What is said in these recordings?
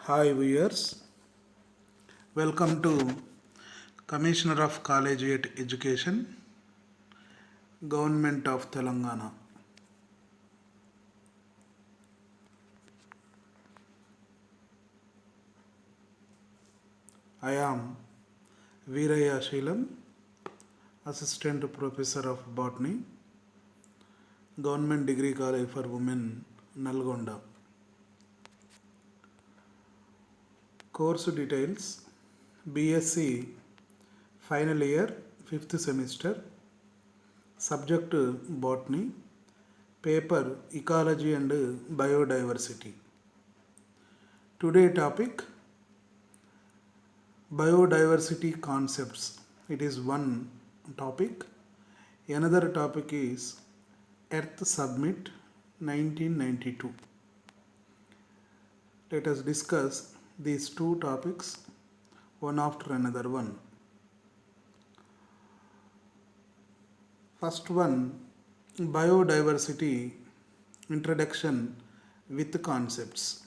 Hi viewers, welcome to Commissioner of Collegiate Education, Government of Telangana. I am Veeraya Sheelam, Assistant Professor of Botany, Government Degree College for Women, Nalgonda. Course details: BSc final year, 5th semester, subject Botany, paper Ecology and Biodiversity. Today topic biodiversity concepts. It is one topic. Another topic is Earth Summit 1992. Let us discuss these two topics one after another one. First one, biodiversity introduction with concepts.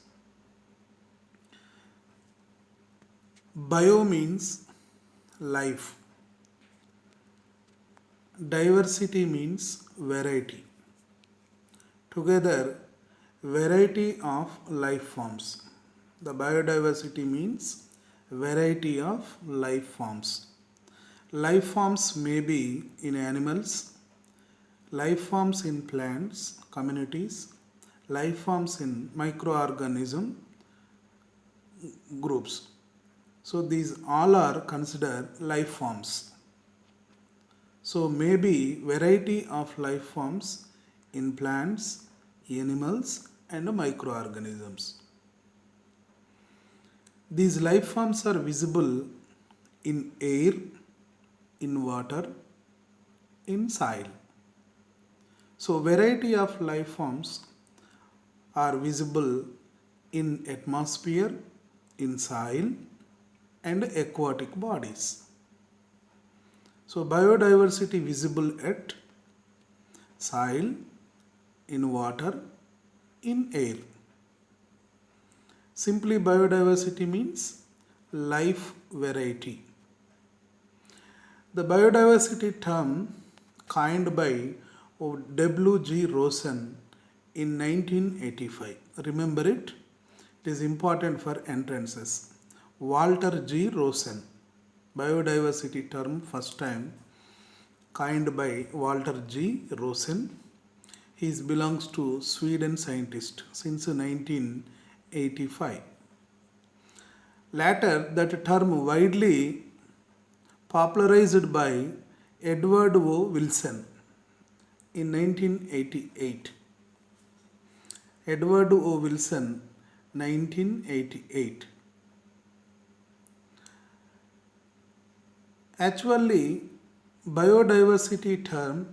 Bio means life. Diversity means variety. Together, variety of life forms. The biodiversity means variety of life forms. Life forms may be in animals, life forms in plants, communities, life forms in microorganism groups. So these all are considered life forms. So maybe variety of life forms in plants, animals and microorganisms. These life forms are visible in air, in water, in soil. So variety of life forms are visible in atmosphere, in soil and aquatic bodies. So biodiversity visible at soil, in water, in air. Simply biodiversity means life variety. The biodiversity term coined by W.G. Rosen in 1985. Remember it? It is important for entrances. Walter G. Rosen. Biodiversity term first time coined by Walter G. Rosen. He belongs to Sweden scientist since 1985. Later, that term widely popularized by Edward O. Wilson in 1988. Edward O. Wilson, 1988. Actually, biodiversity term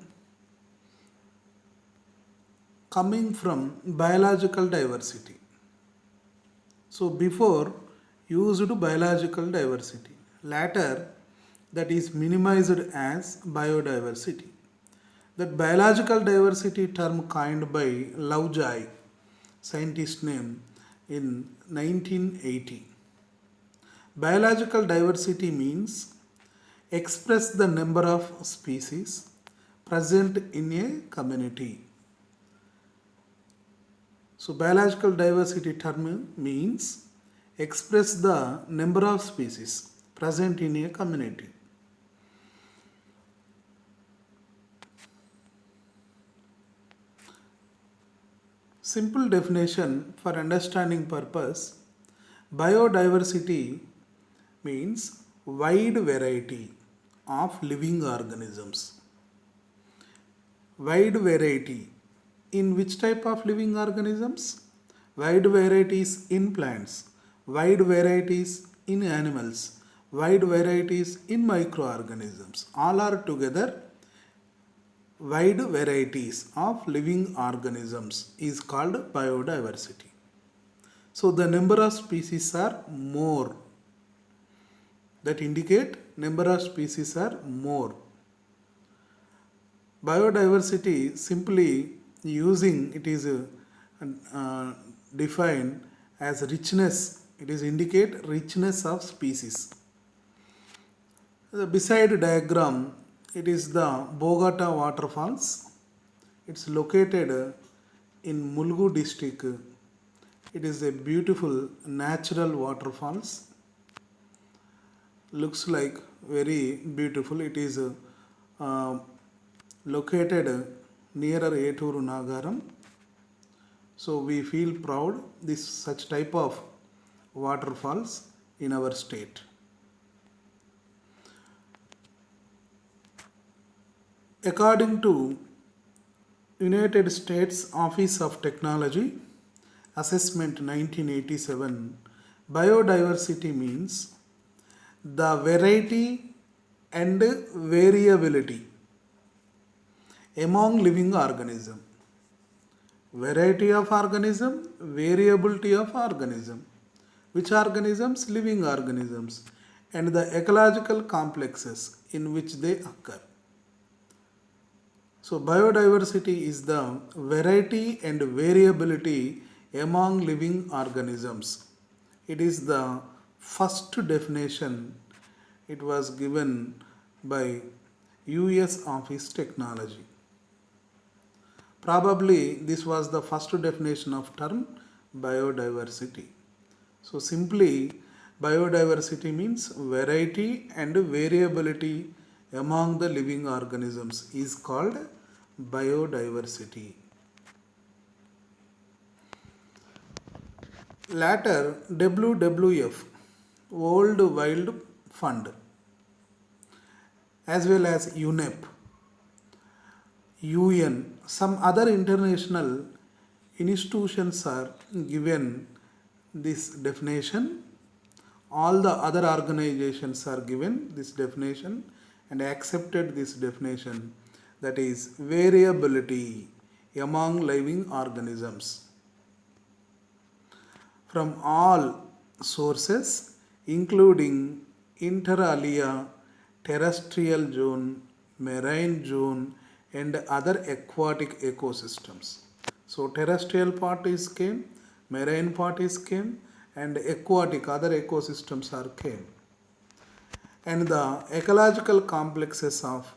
coming from biological diversity. So before used biological diversity. Later that is minimized as biodiversity. That biological diversity term coined by Lovejoy, scientist name, in 1980. Biological diversity means express the number of species present in a community. So biological diversity term means express the number of species present in a community. Simple definition for understanding purpose: biodiversity means wide variety of living organisms. Wide variety in which type of living organisms? Wide varieties in plants, wide varieties in animals, wide varieties in microorganisms. All are together wide varieties of living organisms is called biodiversity. So the number of species are more. That indicate number of species are more. Biodiversity simply using it is defined as richness It is indicate richness of species. The beside diagram, it is the Bogota waterfalls. It's located in Mulgu district. It is a beautiful natural waterfalls. Looks like very beautiful. It is located nearer Eturu Nagaram. So we feel proud this such type of waterfalls in our state. According to United States Office of Technology Assessment 1987, biodiversity means the variety and variability among living organisms. Variety of organism, variability of organism. Which organisms? Living organisms, and the ecological complexes in which they occur. So biodiversity is the variety and variability among living organisms. It is the first definition. It was given by US Office Technology. Probably this was the first definition of term biodiversity. So simply biodiversity means variety and variability among the living organisms is called biodiversity. Later, WWF, World Wild Fund, as well as UNEP, UN, some other international institutions are given this definition. All the other organizations are given this definition and accepted this definition, that is variability among living organisms from all sources including inter alia, terrestrial zone, marine zone and other aquatic ecosystems. So terrestrial part is came, marine part is came and aquatic other ecosystems are came. And the ecological complexes of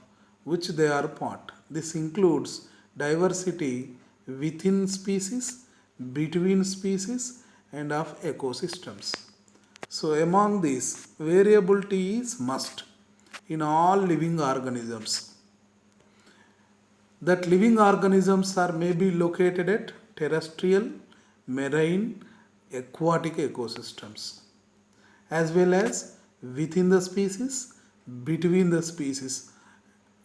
which they are part. This includes diversity within species, between species and of ecosystems. So among these, variability is must in all living organisms. That living organisms are may be located at terrestrial, marine, aquatic ecosystems, as well as within the species, between the species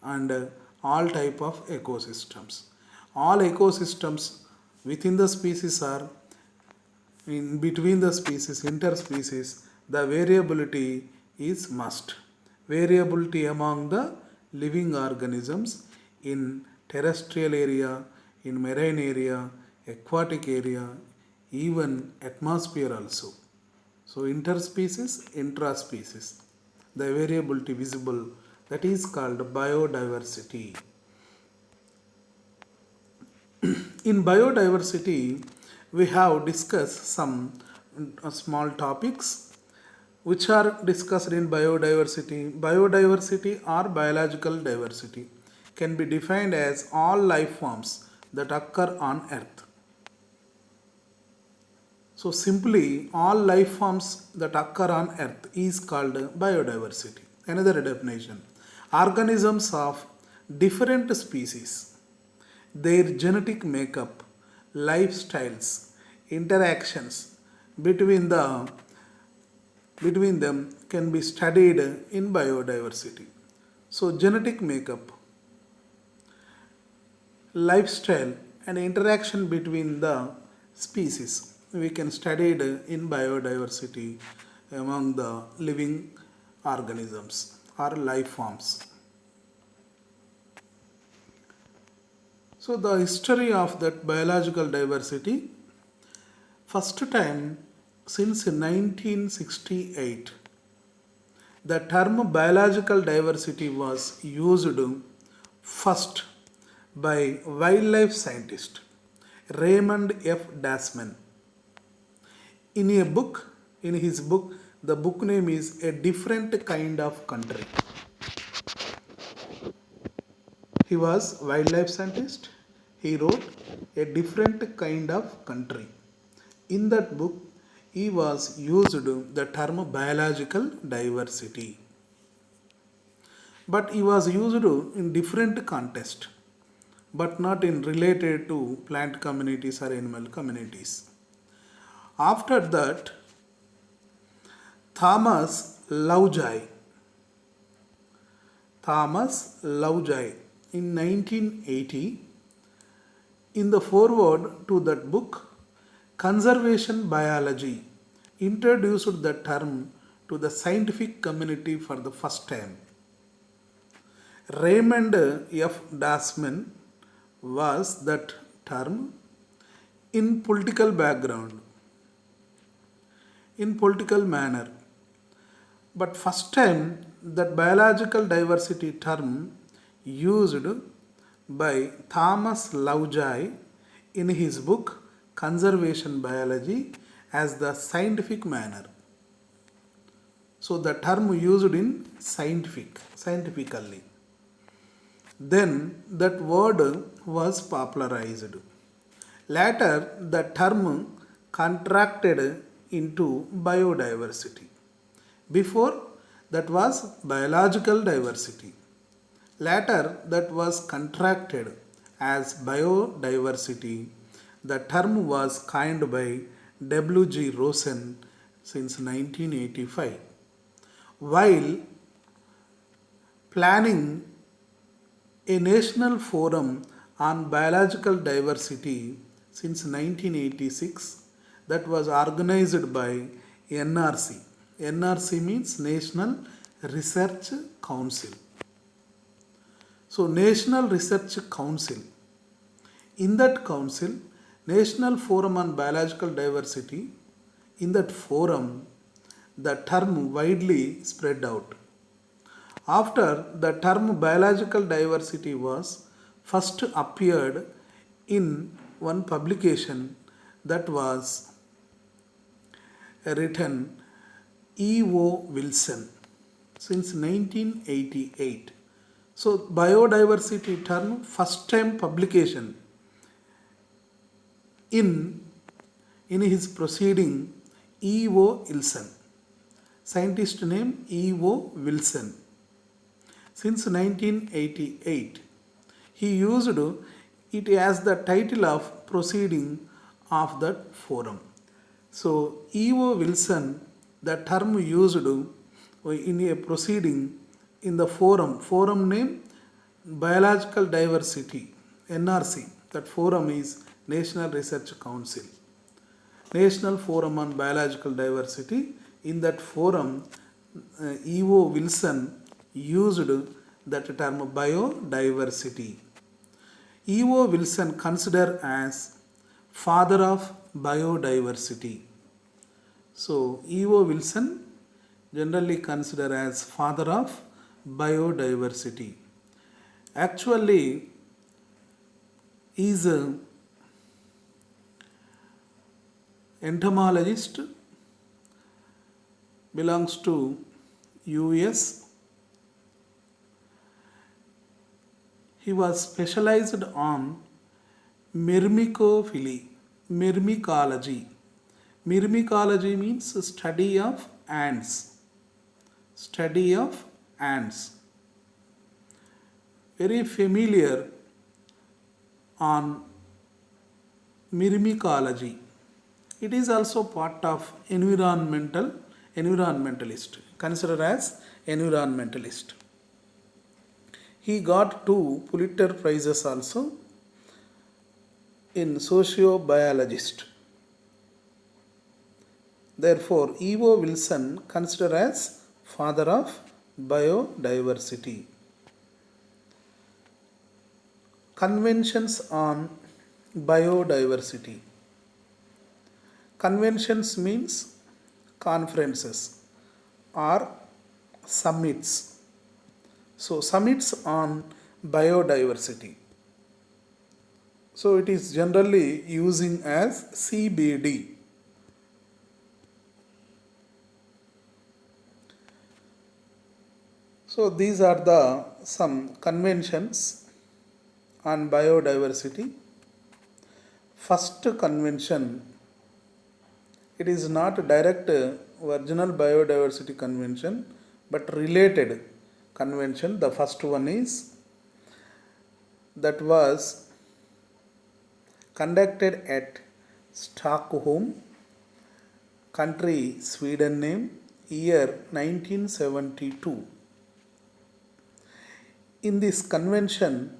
and all type of ecosystems. All ecosystems within the species are in between the species, interspecies, the variability is must. Variability among the living organisms in terrestrial area, in marine area, aquatic area, even atmosphere also. So interspecies, intraspecies, the variability visible, that is called biodiversity. In biodiversity, we have discussed some small topics which are discussed in biodiversity. Biodiversity or biological diversity can be defined as all life forms that occur on earth. So simply all life forms that occur on earth is called biodiversity. Another definition, organisms of different species, their genetic makeup, lifestyles, interactions between them can be studied in biodiversity. So genetic makeup, lifestyle and interaction between the species we can study it in biodiversity among the living organisms or life forms. So the history of that biological diversity, first time since 1968 the term biological diversity was used first by wildlife scientist Raymond F. Dasman in a book in his book. The book name is A Different Kind of Country. He was wildlife scientist. He wrote A Different Kind of Country. In that book, he was used the term biological diversity, but he was used in different context, but not in related to plant communities or animal communities. After that, Thomas Lovejoy, Thomas Lovejoy in 1980, in the foreword to that book, Conservation Biology, introduced the term to the scientific community for the first time. Raymond F. Dasman was that term in political background, in political manner. But first time that biological diversity term used by Thomas Lovejoy in his book Conservation Biology as the scientific manner. So the term used in scientifically. Then that word was popularized. Later the term contracted into biodiversity. Before that was biological diversity. Later that was contracted as biodiversity. The term was coined by W. G. Rosen since 1985. While planning a national forum on biological diversity since 1986 that was organized by NRC. NRC means National Research Council. So National Research Council. In that council, National Forum on Biological Diversity, in that forum, the term widely spread out. After the term biological diversity was first appeared in one publication that was written E.O. Wilson since 1988. So biodiversity term first time publication in his proceeding E.O. Wilson. Scientist name E.O. Wilson. Since 1988, he used it as the title of proceeding of that forum. So E.O. Wilson, the term used in a proceeding in the forum name Biological Diversity, NRC. That forum is National Research Council. National Forum on Biological Diversity. In that forum, E.O. Wilson used that term biodiversity. E.O. Wilson considered as father of biodiversity. So E.O. Wilson generally considered as father of biodiversity. Actually, he is an entomologist, belongs to US. He was specialized on myrmecophily, myrmecology. Myrmecology means study of ants. Study of ants. Very familiar on myrmecology. It is also part of environmentalist, considered as environmentalist. He got 2 Pulitzer Prizes also in sociobiologist. Therefore, E.O. Wilson considered as father of biodiversity. Conventions on biodiversity. Conventions means conferences or summits. So summits on biodiversity. So it is generally using as CBD. So these are the some conventions on biodiversity. First convention, it is not direct original biodiversity convention but related convention. The first one is that was conducted at Stockholm, country Sweden name, year 1972. In this convention,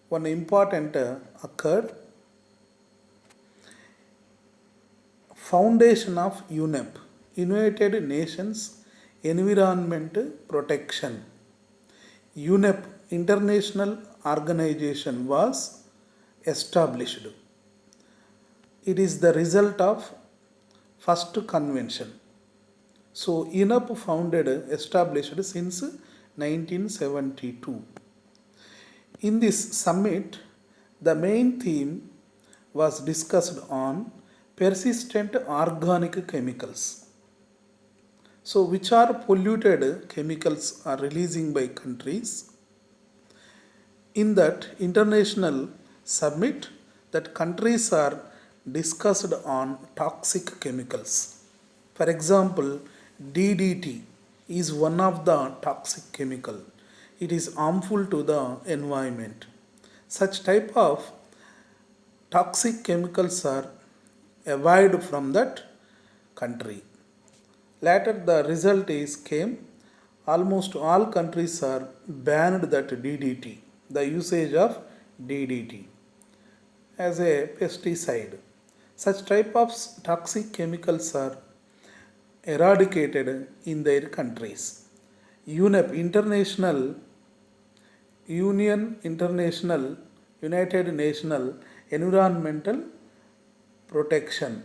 one important occurred. Foundation of UNEP, United Nations Environment Protection. UNEP, international organization, was established. It is the result of first convention. So UNEP founded, established since 1972. In this summit, the main theme was discussed on persistent organic chemicals. So which are polluted chemicals are releasing by countries. In that international summit, that countries are discussed on toxic chemicals. For example, DDT is one of the toxic chemical. It is harmful to the environment. Such type of toxic chemicals are avoided from that country. Later the result is came, almost all countries are banned that DDT, the usage of DDT as a pesticide. Such type of toxic chemicals are eradicated in their countries. UNEP, United National Environmental Protection.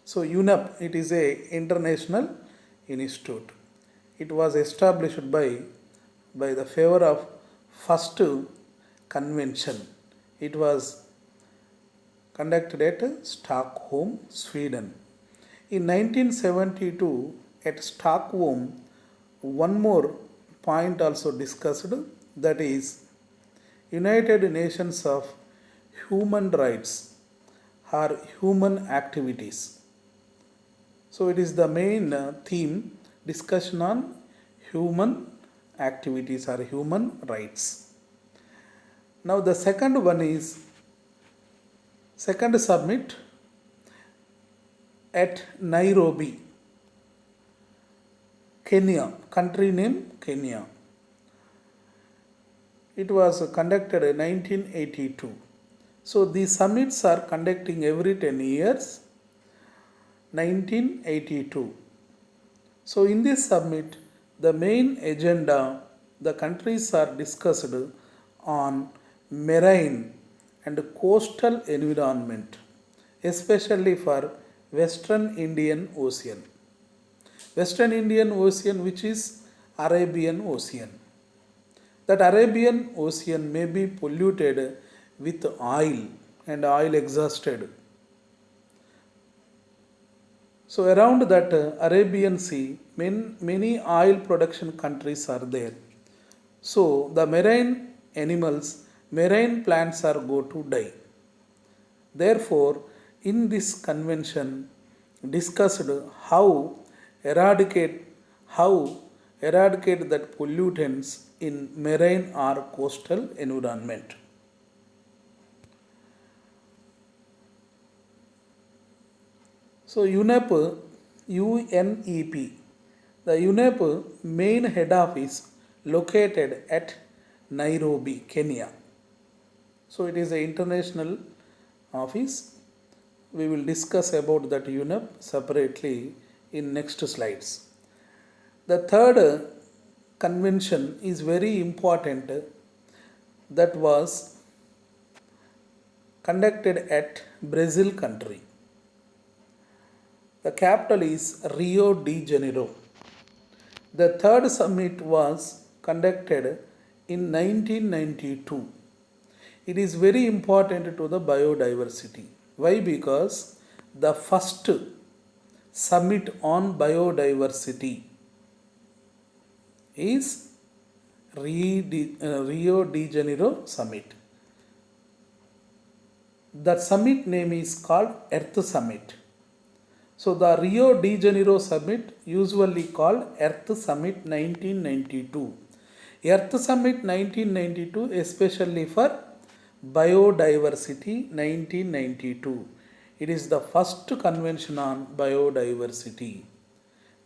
So UNEP, it is a international institute. It was established by the favor of first convention. It was conducted at Stockholm, Sweden. In 1972 at Stockholm, one more point also discussed, that is United Nations of Human Rights or human activities. So it is the main theme, discussion on human activities or human rights. Now the second one is second summit at Nairobi, Kenya, country name Kenya. It was conducted in 1982. So these summits are conducting every 10 years. 1982. So in this summit, the main agenda, the countries are discussed on marine and coastal environment, especially for Western Indian Ocean. Western Indian Ocean, which is Arabian Ocean. That Arabian Ocean may be polluted with oil and oil exhausted. So around that Arabian Sea, many oil production countries are there. So the marine animals, marine plants are go to die. Therefore, in this convention discussed how eradicate that pollutants in marine or coastal environment. So UNEP, the UNEP main head office located at Nairobi, Kenya. So it is an international office. We will discuss about that UNEP separately in next slides. The third convention is very important, that was conducted at Brazil country. The capital is Rio de Janeiro. The third summit was conducted in 1992. It is very important to the biodiversity. Why? Because the first summit on biodiversity is Rio de Janeiro Summit. That summit name is called Earth Summit. So the Rio de Janeiro Summit, usually called Earth Summit 1992. Earth Summit 1992 especially for Biodiversity 1992. It is the first convention on biodiversity.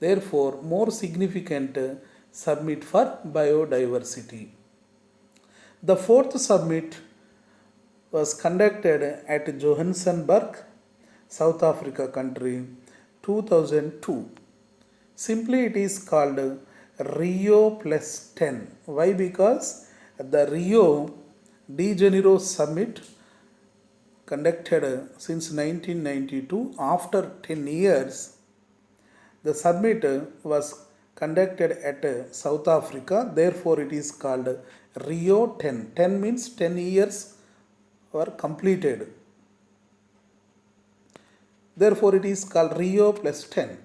Therefore, more significant summit for biodiversity. The fourth summit was conducted at Johannesburg, South Africa country, 2002. Simply it is called Rio plus 10. Why? Because the Rio de Janeiro summit conducted since 1992, after 10 years, the summit was conducted at South Africa, therefore it is called Rio 10. 10 means 10 years were completed. Therefore it is called Rio plus 10.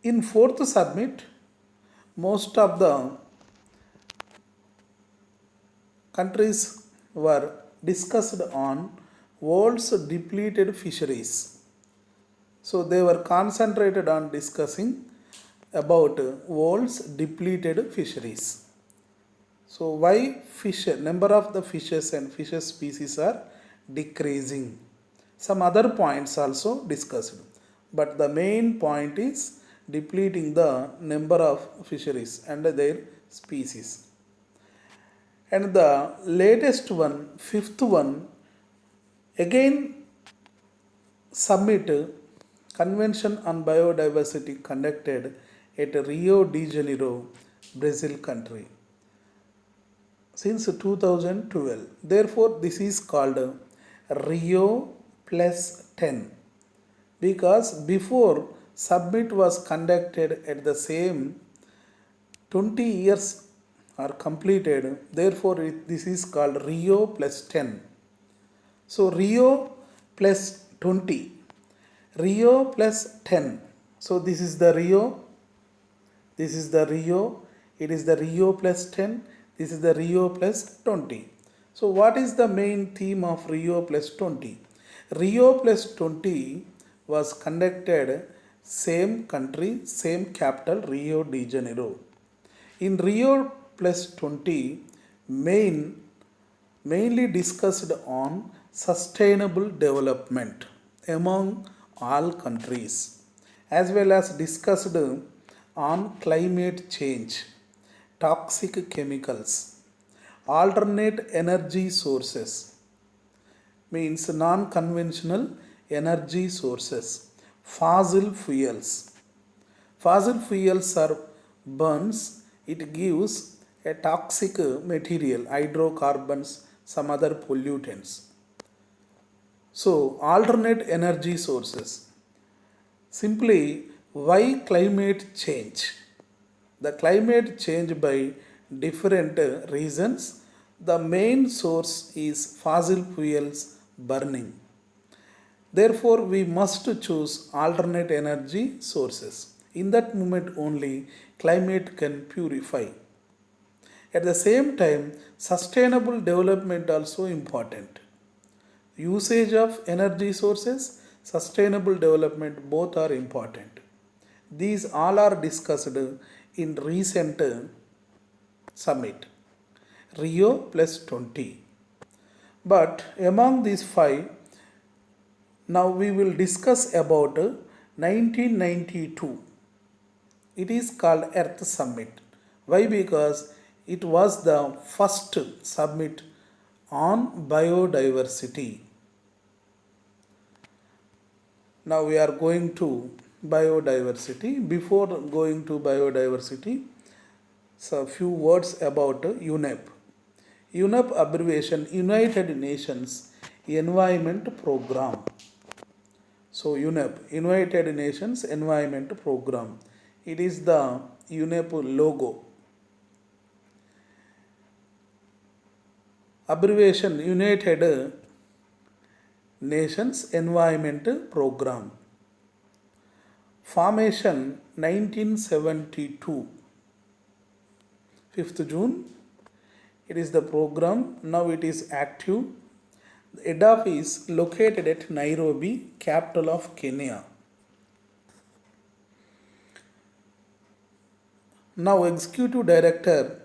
In fourth summit, most of the countries were discussed on world's depleted fisheries. So they were concentrated on discussing about world's depleted fisheries. So why number of the fishes and fish species are decreasing. Some other points also discussed. But the main point is depleting the number of fisheries and their species. And the latest one, fifth one, again summit convention on biodiversity conducted at Rio de Janeiro, Brazil country since 2012. Therefore, this is called Rio plus 10 because before summit was conducted at the same 20 years are completed. Therefore, this is called Rio plus 10. So, Rio plus 20, Rio plus 10. So, this is the Rio, this is the Rio, it is the Rio plus 10, this is the Rio plus 20. So, what is the main theme of Rio plus 20? Rio plus 20 was conducted same country, same capital, Rio de Janeiro. In Rio plus 20, mainly discussed on sustainable development among all countries, as well as discussed on climate change, toxic chemicals, alternate energy sources, means non-conventional energy sources, fossil fuels. Fossil fuels are burns, it gives a toxic material, hydrocarbons, some other pollutants. So, alternate energy sources. Simply, why climate change? The climate change by different reasons. The main source is fossil fuels burning. Therefore, we must choose alternate energy sources. In that moment only, climate can purify. At the same time, sustainable development also important. Usage of energy sources, sustainable development both are important. These all are discussed in recent summit, Rio plus 20. But among these five, now we will discuss about 1992. It is called Earth Summit. Why? Because it was the first summit on biodiversity. Now we are going to biodiversity. Before going to biodiversity, so a few words about UNEP. UNEP abbreviation, United Nations Environment Program. So UNEP, United Nations Environment Program. It is the UNEP logo. Abbreviation, United Nations Environment Program. Formation 1972. 5th June. It is the program. Now it is active. The head office located at Nairobi, capital of Kenya. Now executive director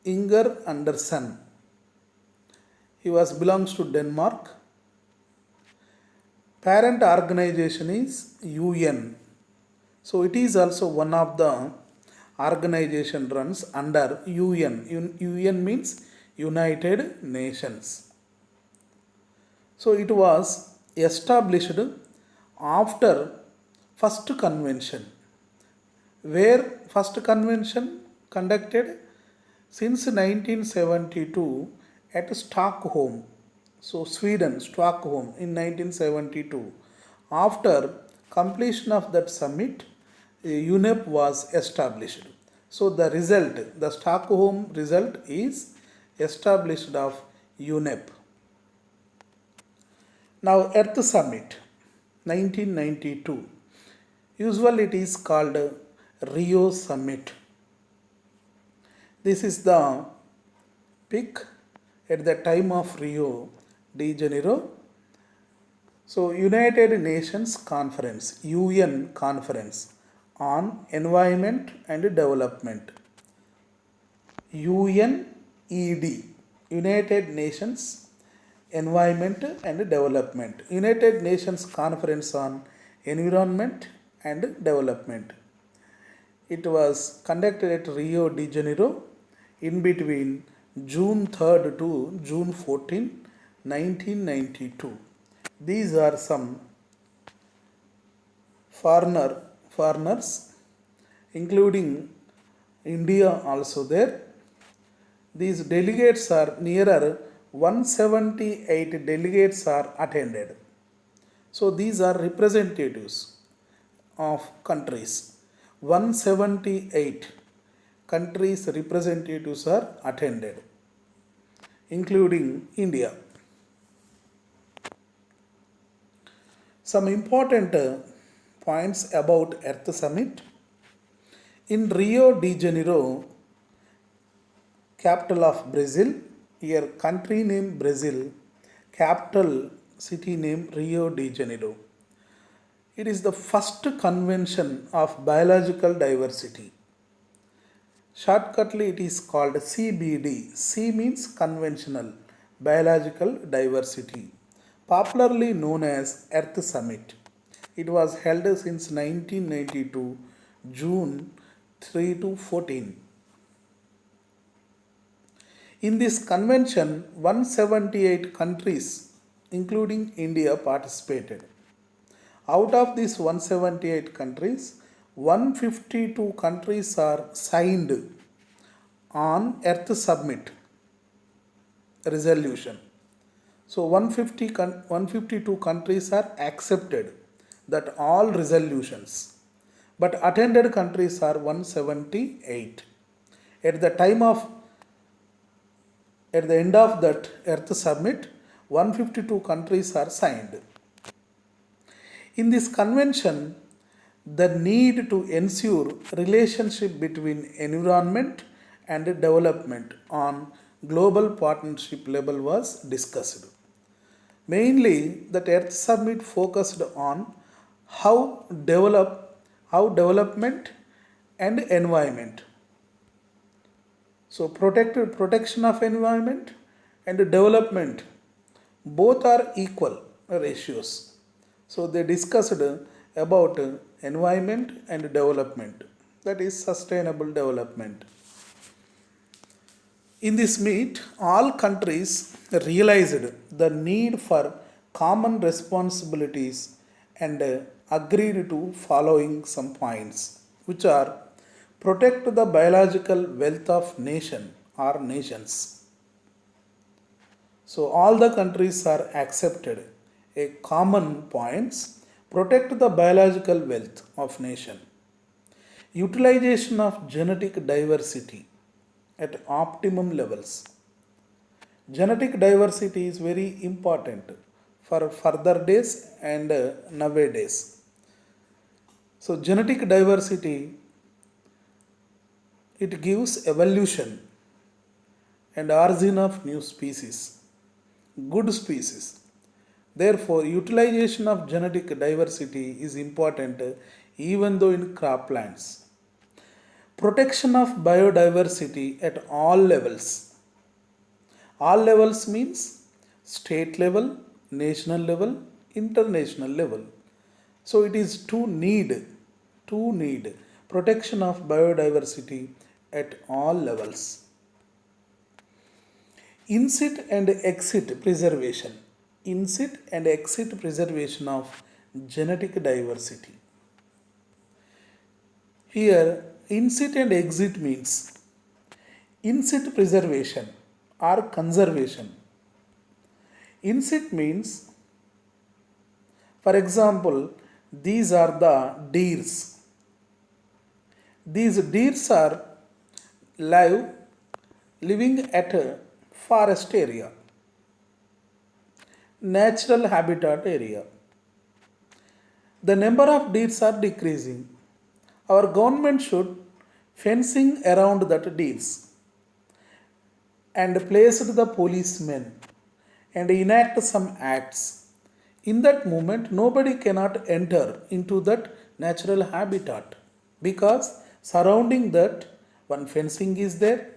Inger Andersen. He belongs to Denmark. Parent organization is UN. So it is also one of the organization runs under UN. UN means United Nations. So it was established after first convention, where first convention conducted since 1972 at Stockholm. So Sweden, Stockholm in 1972. After completion of that summit, UNEP was established. So the Stockholm result is established of UNEP. Now Earth Summit 1992. Usually it is called Rio Summit. This is the pic at the time of Rio de Janeiro. So United Nations Conference, UN Conference on Environment and Development. UNED, United Nations Environment and Development. United Nations Conference on Environment and Development. It was conducted at Rio de Janeiro in between June 3rd to June 14, 1992. These are some foreigners, including India also there. These delegates are nearer 178 delegates are attended. So these are representatives of countries. 178 countries representatives are attended, including India. Some important points about Earth Summit. In Rio de Janeiro, capital of Brazil, here country name Brazil, capital city name Rio de Janeiro. It is the first convention of biological diversity. Shortcutly it is called CBD. C means conventional, biological diversity, popularly known as Earth Summit. It was held since 1992, June 3 to 14. In this convention, 178 countries, including India, participated. Out of these 178 countries, 152 countries are signed on Earth Summit resolution. So 152 countries are accepted that all resolutions, but attended countries are 178. At the end of that Earth Summit, 152 countries are signed. In this convention, the need to ensure relationship between environment and development on global partnership level was discussed. Mainly, the Earth Summit focused on how development and environment. So protection of environment and development both are equal ratios. So they discussed about environment and development, that is sustainable development. In this meet, all countries realized the need for common responsibilities and agreed to following some points, which are protect the biological wealth of nation or nations. So all the countries are accepted a common points, protect the biological wealth of nation, utilization of genetic diversity at optimum levels. Genetic diversity is very important for further days and nowadays. So genetic diversity It gives evolution and origin of new species, good species. Therefore, utilization of genetic diversity is important even though in croplands. Protection of biodiversity at all levels. All levels means state level, national level, international level. So it is to need protection of biodiversity at all levels. Insit and exit preservation. Insit and exit preservation of genetic diversity. Here, insit and exit means insit preservation or conservation. Insit means, for example, these are the deers. These deers are live living at a forest area, natural habitat area. The number of deers are decreasing. Our government should fencing around that deers and placed the policemen and enact some acts. In that moment, nobody cannot enter into that natural habitat because surrounding that one fencing is there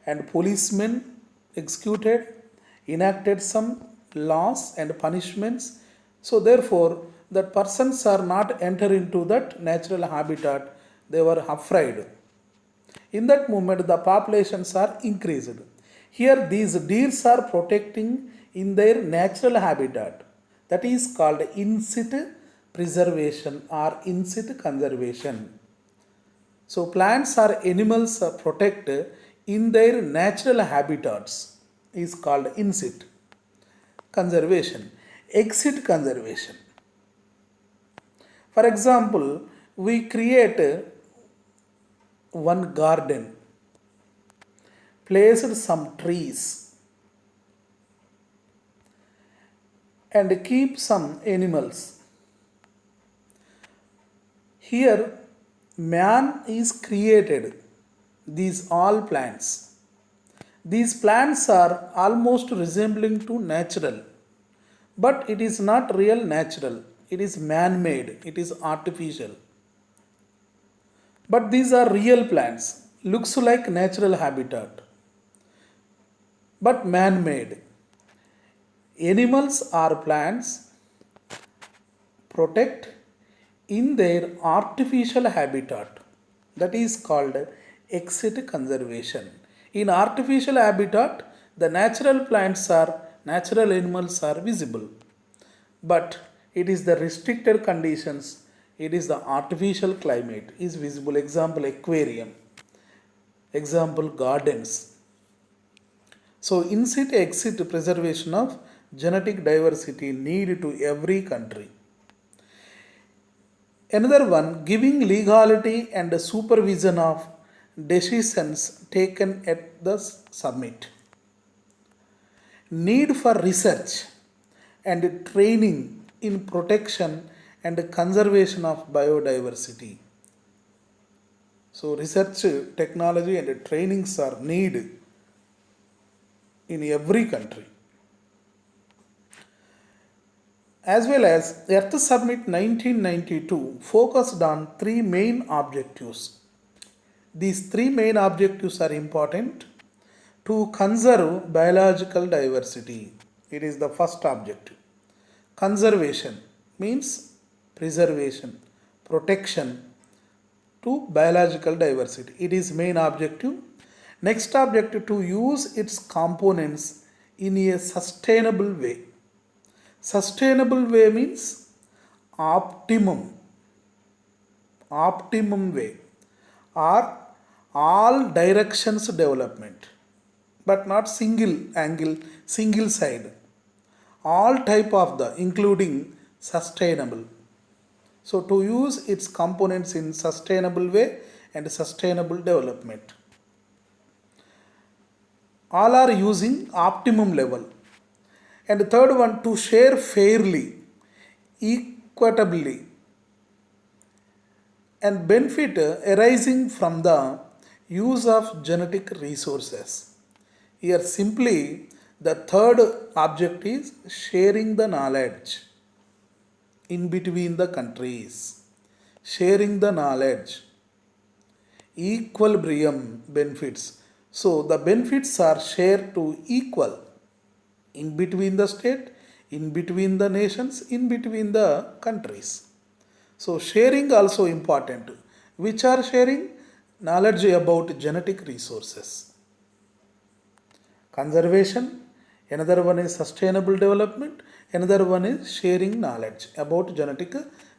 and policemen executed, enacted some laws and punishments. So therefore, that persons are not enter into that natural habitat. They were afraid. In that moment, the populations are increased. Here, these deers are protecting in their natural habitat. That is called in-sit preservation or in-sit conservation. So, plants or animals are protected in their natural habitats is called in-sit conservation. Exit conservation. For example, we create one garden, placed some trees, and keep some animals. Here, man is created these all plants. These plants are almost resembling to natural, but it is not real natural. It is man-made. It is artificial. But these are real plants. Looks like natural habitat, but man-made. Animals or plants protect in their artificial habitat. That is called exit conservation. In artificial habitat, the natural plants are natural animals are visible, but it is the restricted conditions. It is the artificial climate is visible. Example aquarium. Example gardens. So in-sit exit preservation of genetic diversity need to every country. Another one, giving legality and supervision of decisions taken at the summit. Need for research and training in protection and conservation of biodiversity. So research, technology and trainings are needed in every country. As well as Earth Summit 1992 focused on three main objectives. These three main objectives are important to conserve biological diversity. It is the first objective. Conservation means preservation, protection to biological diversity. It is main objective. Next objective, to use its components in a sustainable way. Sustainable way means optimum way or all directions development, but not single angle, single side. All type of the including sustainable. So to use its components in sustainable way and sustainable development. All are using optimum level. And the third one, to share fairly, equitably, and benefit arising from the use of genetic resources. Here simply the third object is sharing the knowledge in between the countries. Sharing the knowledge. Equilibrium benefits. So the benefits are shared to equal in between the state, in between the nations, in between the countries. So sharing also important. Which are sharing? Knowledge about genetic resources. Conservation, another one is sustainable development, another one is sharing knowledge about genetic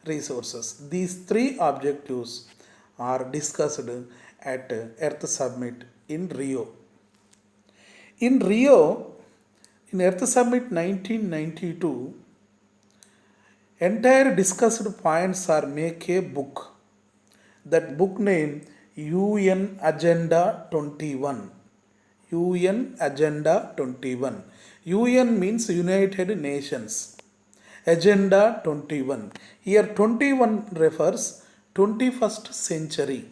resources. These three objectives are discussed at Earth Summit in Rio. In Rio, in Earth Summit 1992, entire discussed points are make a book. That book name UN Agenda 21. UN Agenda 21. UN means United Nations. Agenda 21. Here 21 refers 21st century,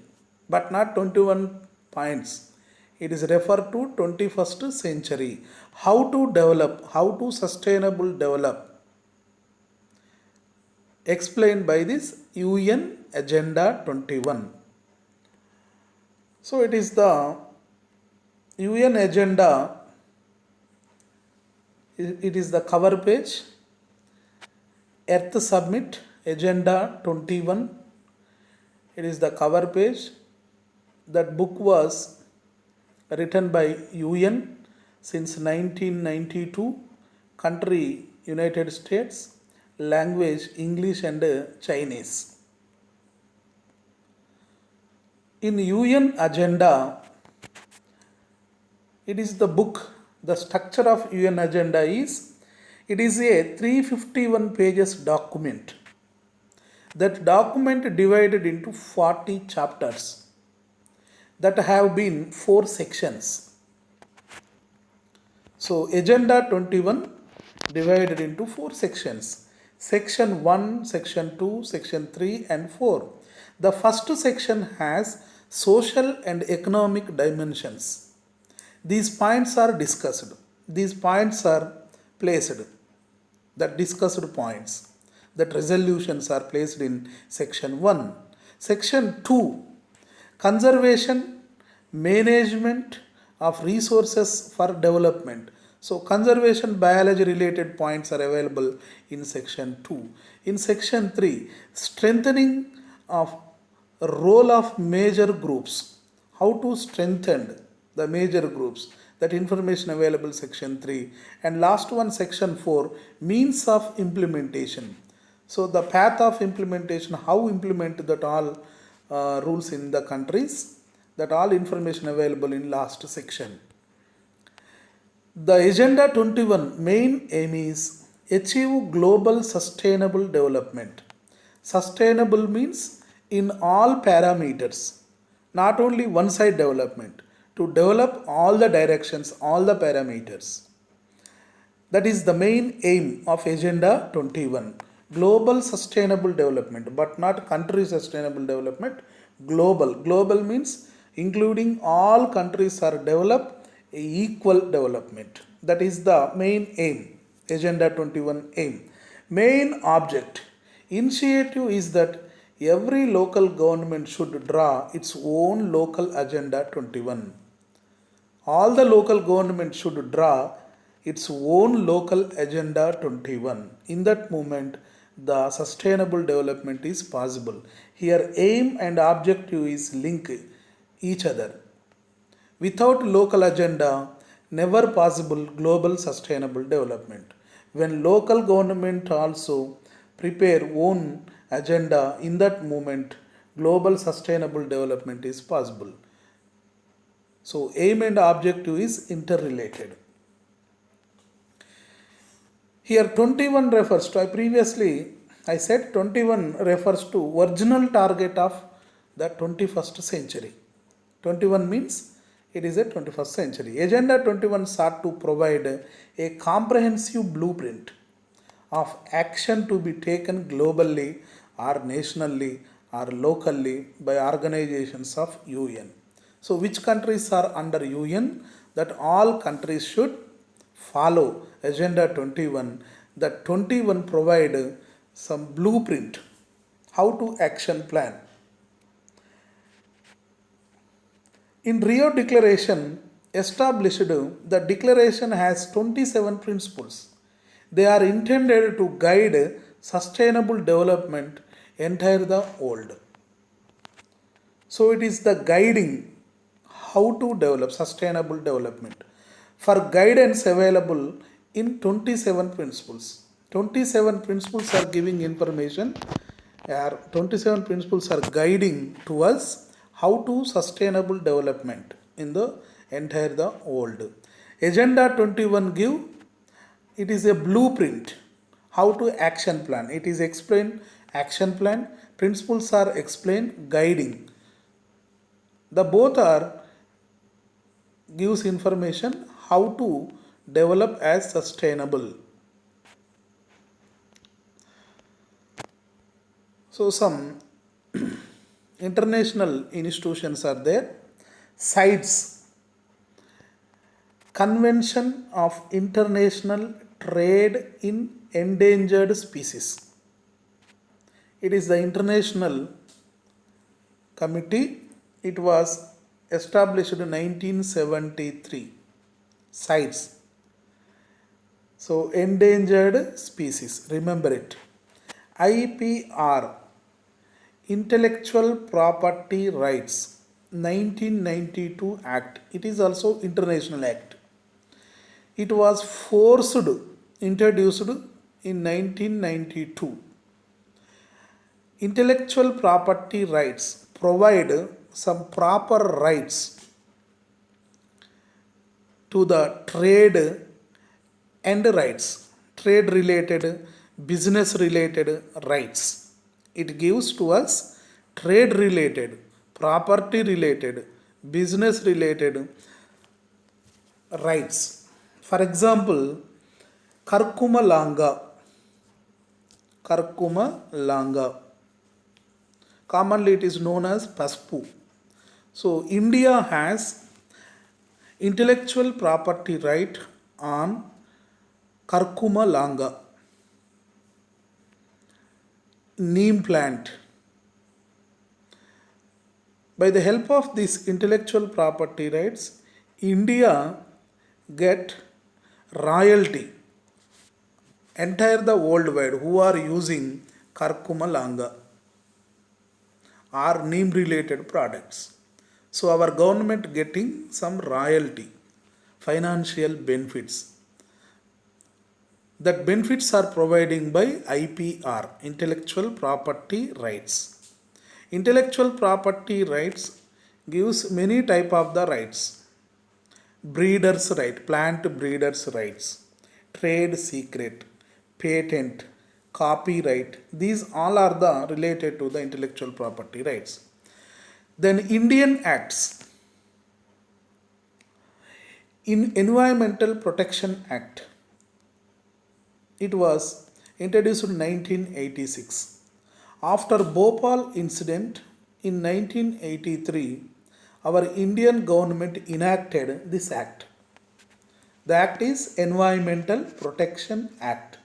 but not 21 points. It is referred to 21st century. How to develop, how to sustainable develop. Explained by this UN Agenda 21. So it is the UN Agenda, it is the cover page. Earth Summit Agenda 21. It is the cover page. That book was written by UN since 1992. Country United States. Language English and Chinese. In UN Agenda, it is the book, the structure of UN Agenda is, it is a 351 pages document. That document divided into 40 chapters that have been 4 sections. So Agenda 21 divided into 4 sections. Section 1, Section 2, Section 3 and 4. The first section has social and economic dimensions. These points are discussed. These points are placed. The discussed points. That resolutions are placed in Section 1. Section 2. Conservation, management of resources for development. So conservation biology related points are available in Section 2. In Section 3, strengthening of role of major groups. How to strengthen the major groups. That information available Section 3. And last one, Section 4, means of implementation. So the path of implementation, how implement that all rules in the countries, that all information available in last section. The Agenda 21 main aim is achieve global sustainable development. Sustainable means in all parameters, not only one side development, to develop all the directions, all the parameters. That is the main aim of Agenda 21. Global sustainable development, but not country sustainable development. Global. Global means including all countries are developed equal development. That is the main aim. Agenda 21 aim. Main object. Initiative is that every local government should draw its own local Agenda 21. All the local government should draw its own local Agenda 21. In that moment, the sustainable development is possible. Here, aim and objective is link each other. Without local agenda, never possible global sustainable development. When local government also prepare own agenda, in that moment, global sustainable development is possible. So, aim and objective is interrelated. Here 21 refers to, I said 21 refers to original target of the 21st century. 21 means it is a 21st century. Agenda 21 sought to provide a comprehensive blueprint of action to be taken globally or nationally or locally by organizations of UN. So which countries are under UN? That all countries should follow Agenda 21. That 21 provide some blueprint, how to action plan. In Rio Declaration established, the declaration has 27 principles. They are intended to guide sustainable development entire the world. So it is the guiding how to develop sustainable development. For guidance available in 27 principles. 27 principles are giving information. 27 principles are guiding to us how to sustainable development in the entire the world. Agenda 21 give, it is a blueprint how to action plan. It is explained action plan. Principles are explained guiding. The both are gives information how to develop as sustainable. So some international institutions are there. CITES, Convention of International Trade in Endangered Species. It is the international committee. It was established in 1973. CITES. So endangered species, remember it. IPR, Intellectual Property Rights, 1992 Act. It is also international act. It was introduced in 1992. Intellectual property rights provide some proper rights to the trade and rights, trade related, business related rights. It gives to us trade related, property related, business related rights. For example, Karkuma Langa. Commonly it is known as Paspu. So India has intellectual property right on Karkuma Langa, neem plant. By the help of these intellectual property rights, India get royalty entire the worldwide who are using Karkuma Langa or neem related products. So our government getting some royalty, financial benefits. That benefits are providing by IPR, Intellectual Property Rights. Intellectual property rights gives many type of the rights. Breeders' right, plant breeders' rights, trade secret, patent, copyright. These all are the related to the intellectual property rights. Then Indian Acts. In Environmental Protection Act, it was introduced in 1986. After Bhopal incident in 1983, our Indian government enacted this act. The act is Environmental Protection Act.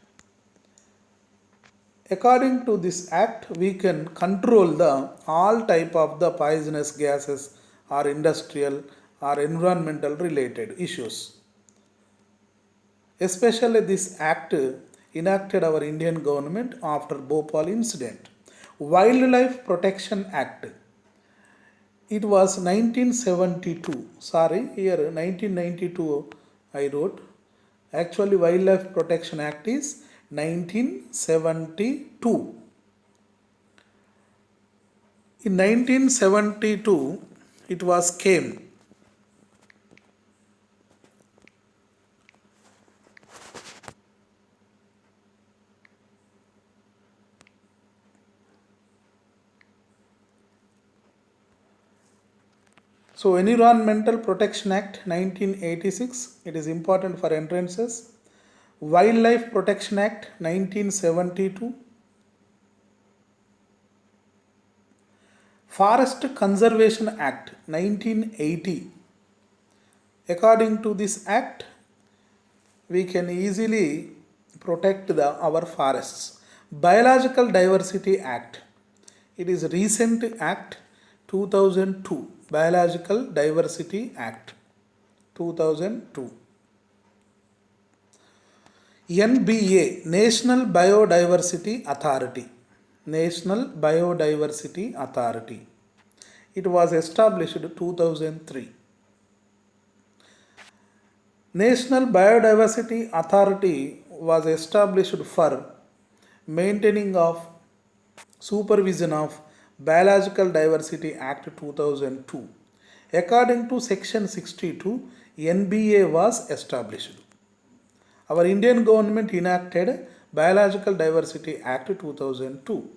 According to this act, we can control the all type of the poisonous gases or industrial or environmental related issues. Especially this act enacted our Indian government after Bhopal incident. Wildlife Protection Act. It was 1972. Sorry, here 1992 I wrote. Actually, Wildlife Protection Act is 1972. In 1972, it was came. So Environmental Protection Act 1986, it is important for entrances. Wildlife Protection Act 1972. Forest Conservation Act 1980. According to this act, we can easily protect our forests. Biological Diversity Act. It is recent act 2002. Biological Diversity Act 2002. NBA, National Biodiversity Authority. National Biodiversity Authority. It was established 2003. National Biodiversity Authority was established for maintaining of supervision of Biological Diversity Act 2002. According to Section 62, NBA was established. Our Indian government enacted Biological Diversity Act 2002.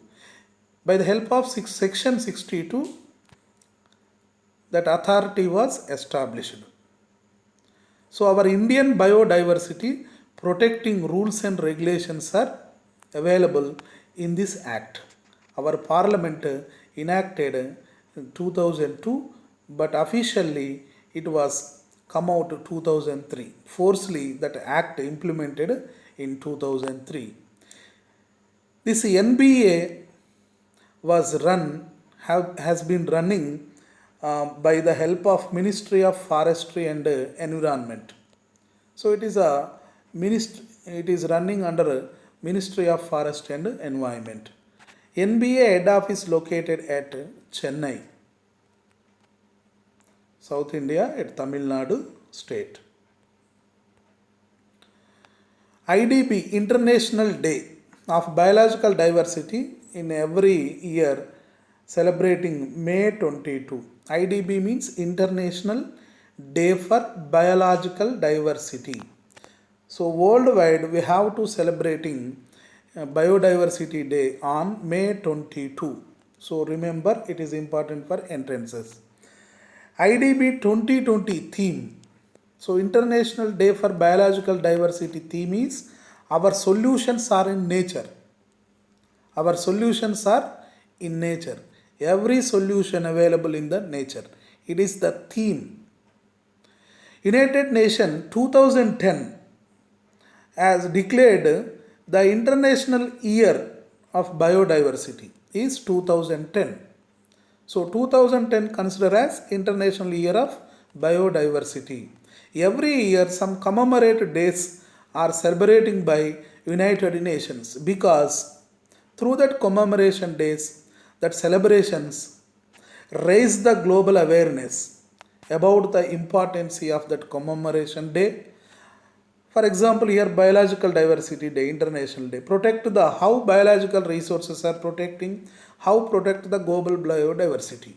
By the help of Section 62, that authority was established. So our Indian biodiversity protecting rules and regulations are available in this act. Our parliament enacted 2002, but officially it was come out 2003. Forcefully that act implemented in 2003. This NBA has been running by the help of Ministry of Forestry and Environment. So it is running under Ministry of Forest and Environment. NBA head office located at Chennai, South India, at Tamil Nadu state. IDB, International Day of Biological Diversity, in every year celebrating May 22. IDB means International Day for Biological Diversity. So worldwide we have to celebrating Biodiversity Day on May 22. So remember, it is important for entrances. IDB 2020 theme. So International Day for Biological Diversity theme is our solutions are in nature. Our solutions are in nature. Every solution available in the nature. It is the theme. United Nations 2010 has declared the International Year of Biodiversity is 2010. So 2010 considered as International Year of Biodiversity. Every year some commemorated days are celebrating by United Nations, because through that commemoration days, that celebrations raise the global awareness about the importance of that commemoration day. For example, here Biological Diversity Day, International Day, protect the how biological resources are protecting, how protect the global biodiversity.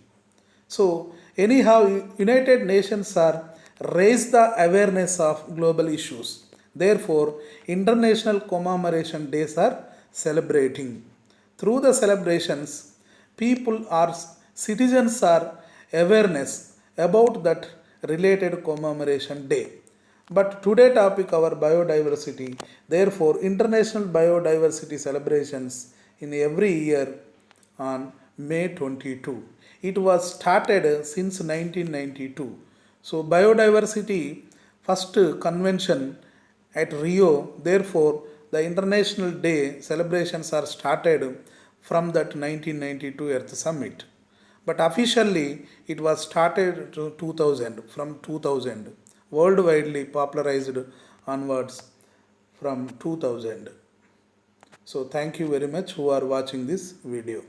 So anyhow, United Nations are raise the awareness of global issues. Therefore, international commemoration days are celebrating. Through the celebrations, citizens are awareness about that related commemoration day. But today topic our biodiversity. Therefore, international biodiversity celebrations in every year on May 22. It was started since 1992. So biodiversity first convention at Rio. Therefore, the International Day celebrations are started from that 1992 Earth Summit. But officially it was started to 2000, from 2000, worldwide popularized onwards from 2000. So thank you very much who are watching this video.